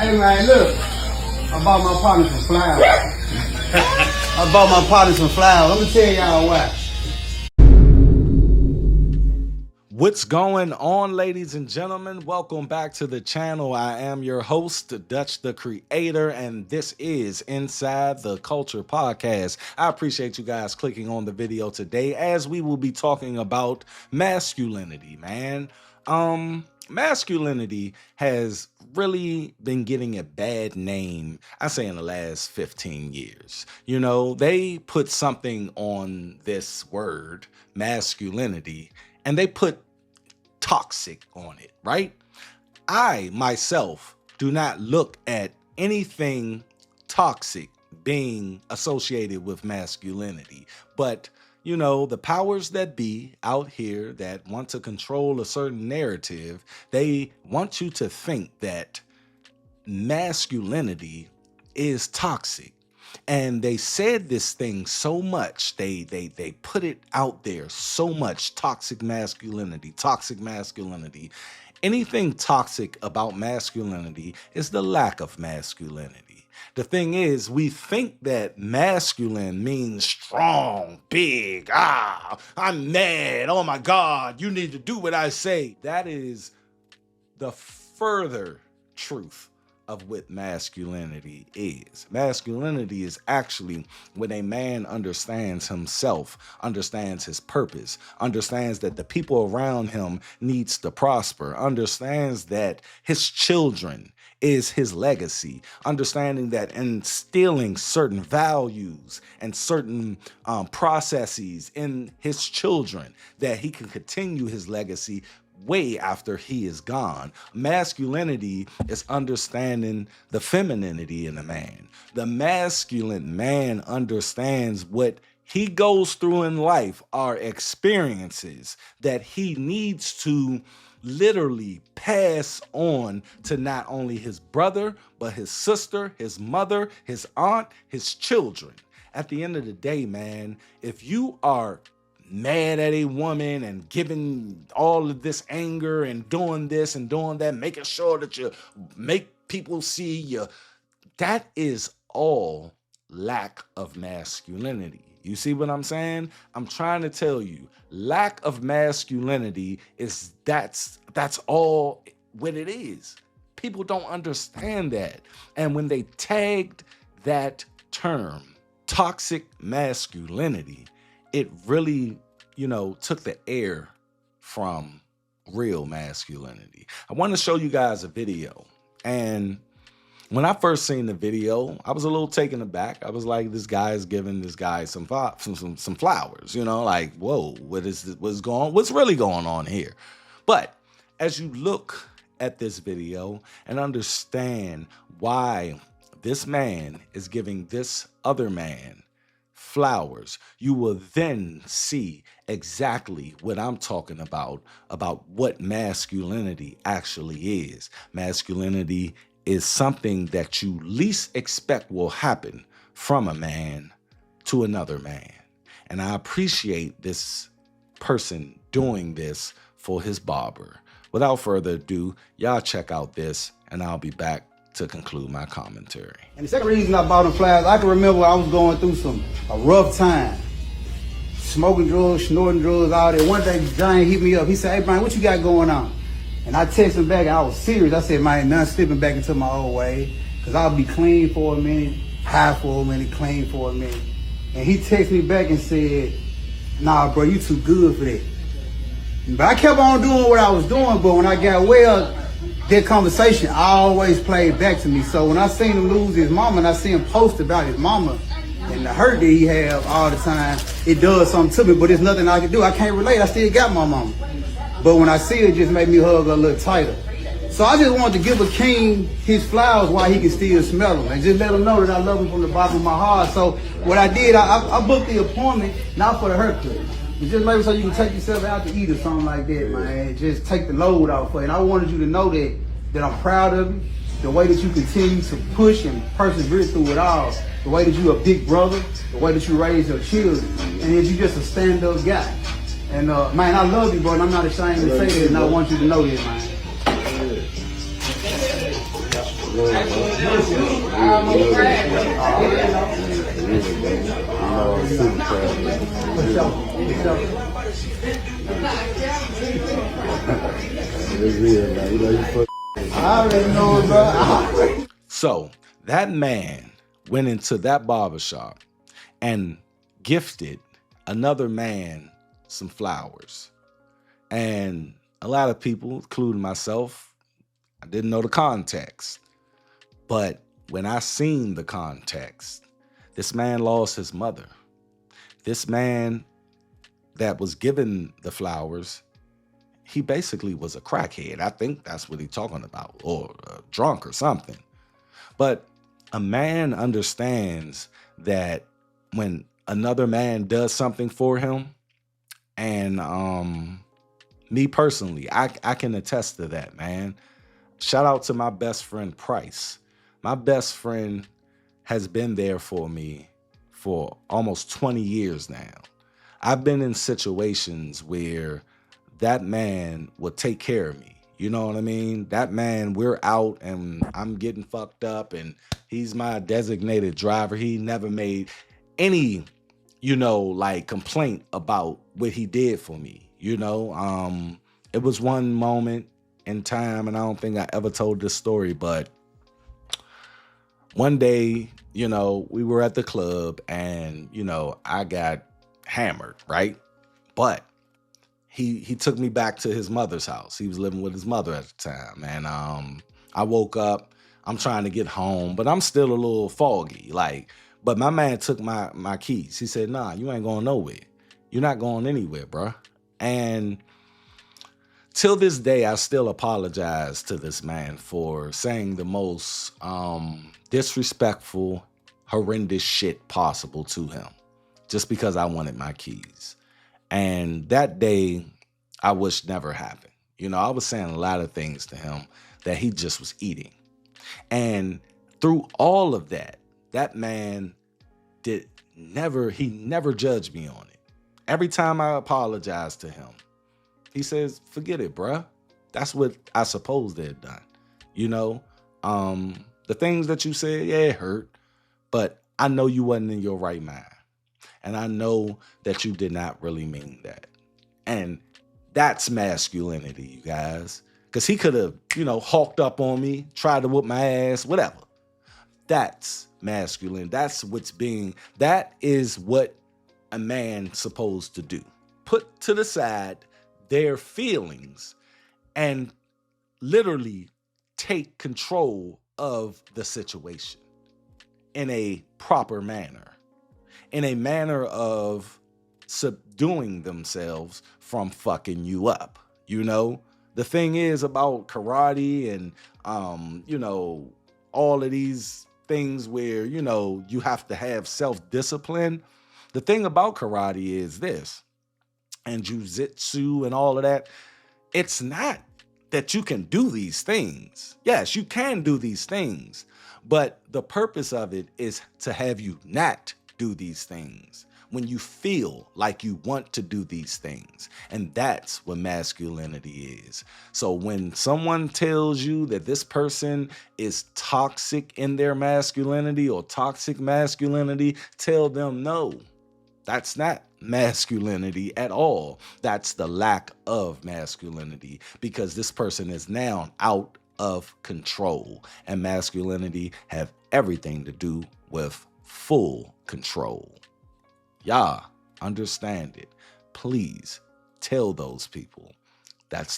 Hey man, look, I bought my partner some flowers. I bought my partner some flowers. Let me tell y'all why. What's going on, ladies and gentlemen? Welcome back to the channel. I am your host, Dutch the Creator, and this is Inside the Culture Podcast. I appreciate you guys clicking on the video today as we will be talking about masculinity, man. Masculinity has really been getting a bad name, I say, in the last 15 years. You know, they put something on this word, masculinity, and they put toxic on it, right? I, myself, do not look at anything toxic being associated with masculinity, but you know, the powers that be out here that want to control a certain narrative, they want you to think that masculinity is toxic. And they said this thing so much, they put it out there so much, toxic masculinity. Anything toxic about masculinity is the lack of masculinity. The thing is, we think that masculine means strong, big, I'm mad, oh my God, you need to do what I say. That is the further truth of what masculinity is. Masculinity is actually when a man understands himself, understands his purpose, understands that the people around him needs to prosper, understands that his children is his legacy, understanding that instilling certain values and certain processes in his children, that he can continue his legacy way after he is gone. Masculinity is understanding the femininity in a man. The masculine man understands what he goes through in life are experiences that he needs to literally pass on to not only his brother, but his sister, his mother, his aunt, his children. At the end of the day, man, if you are mad at a woman and giving all of this anger and doing this and doing that, making sure that you make people see you, that is all lack of masculinity. You see what I'm saying? I'm trying to tell you, lack of masculinity is that's all what it is. People don't understand that. And when they tagged that term, toxic masculinity, it really, you know, took the air from real masculinity. I want to show you guys a video. And when I first seen the video, I was a little taken aback. I was like, this guy is giving this guy some flowers, you know, like, whoa, what's really going on here? But as you look at this video and understand why this man is giving this other man flowers, you will then see exactly what I'm talking about what masculinity actually is. Masculinity is something that you least expect will happen from a man to another man. And I appreciate this person doing this for his barber. Without further ado, y'all check out this, and I'll be back to conclude my commentary. And the second reason I bought them flowers, I can remember I was going through a rough time. Smoking drugs, snorting drugs, all that. One day, Johnny hit me up. He said, hey, Brian, what you got going on? And I texted him back, and I was serious. I said, man, none slipping back into my old way, because I'll be clean for a minute, high for a minute, clean for a minute. And he texted me back and said, nah, bro, you too good for that. But I kept on doing what I was doing, but when I got well, that conversation always played back to me. So when I seen him lose his mama and I see him post about his mama and the hurt that he have all the time, it does something to me, but there's nothing I can do. I can't relate. I still got my mama. But when I see it, it just made me hug her a little tighter. So I just wanted to give a king his flowers while he can still smell them and just let him know that I love him from the bottom of my heart. So what I did, I booked the appointment, not for the haircut. Just maybe so you can take yourself out to eat or something like that, man. Just take the load off for it. And I wanted you to know that I'm proud of you, the way that you continue to push and persevere through it all, the way that you're a big brother, the way that you raise your children, and that you're just a stand-up guy. And man, I love you, bro, and I'm not ashamed to say that, and I want you to know that, man. I already know it, bro. So that man went into that barbershop and gifted another man some flowers. And a lot of people, including myself, I didn't know the context. But when I seen the context, this man lost his mother. This man that was given the flowers, he basically was a crackhead. I think that's what he's talking about, or drunk or something. But a man understands that when another man does something for him, and me personally, I can attest to that, man. Shout out to my best friend, Price. My best friend has been there for me for almost 20 years now. I've been in situations where that man would take care of me. You know what I mean? That man, we're out and I'm getting fucked up and he's my designated driver. He never made any, like complaint about what he did for me. It was one moment in time, and I don't think I ever told this story, but one day, we were at the club and, I got hammered, right? But he took me back to his mother's house. He was living with his mother at the time. And I woke up, I'm trying to get home, but I'm still a little foggy. But my man took my keys. He said, nah, you ain't going nowhere. You're not going anywhere, bruh. And till this day, I still apologize to this man for saying the most disrespectful, horrendous shit possible to him just because I wanted my keys. And that day, I wish never happened. I was saying a lot of things to him that he just was eating. And through all of that, that man never judged me on it. Every time I apologized to him, he says, forget it, bruh. That's what I suppose they'd done. The things that you said, yeah, it hurt, but I know you wasn't in your right mind. And I know that you did not really mean that. And that's masculinity, you guys. Because he could have, hawked up on me, tried to whoop my ass, whatever. That's masculine. That is what a man's supposed to do. Put to the side their feelings and literally take control of the situation in a proper manner. In a manner of subduing themselves from fucking you up. The thing is about karate and, all of these things where, you have to have self-discipline. The thing about karate is this, and jujitsu and all of that, it's not that you can do these things. Yes, you can do these things, but the purpose of it is to have you not do these things when you feel like you want to do these things. And that's what masculinity is. So when someone tells you that this person is toxic in their masculinity or toxic masculinity, tell them no, that's not masculinity at all. That's the lack of masculinity, because this person is now out of control, and masculinity have everything to do with full control. Y'all understand it. Please tell those people that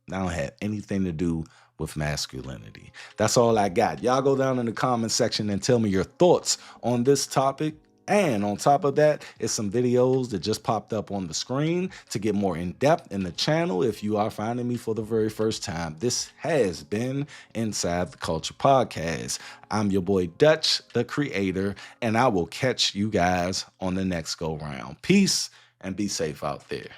don't have anything to do with masculinity. That's all I got. Y'all go down in the comment section and tell me your thoughts on this topic. And on top of that, it's some videos that just popped up on the screen to get more in depth in the channel. If you are finding me for the very first time, this has been Inside the Culture Podcast. I'm your boy Dutch, the creator, and I will catch you guys on the next go round. Peace and be safe out there.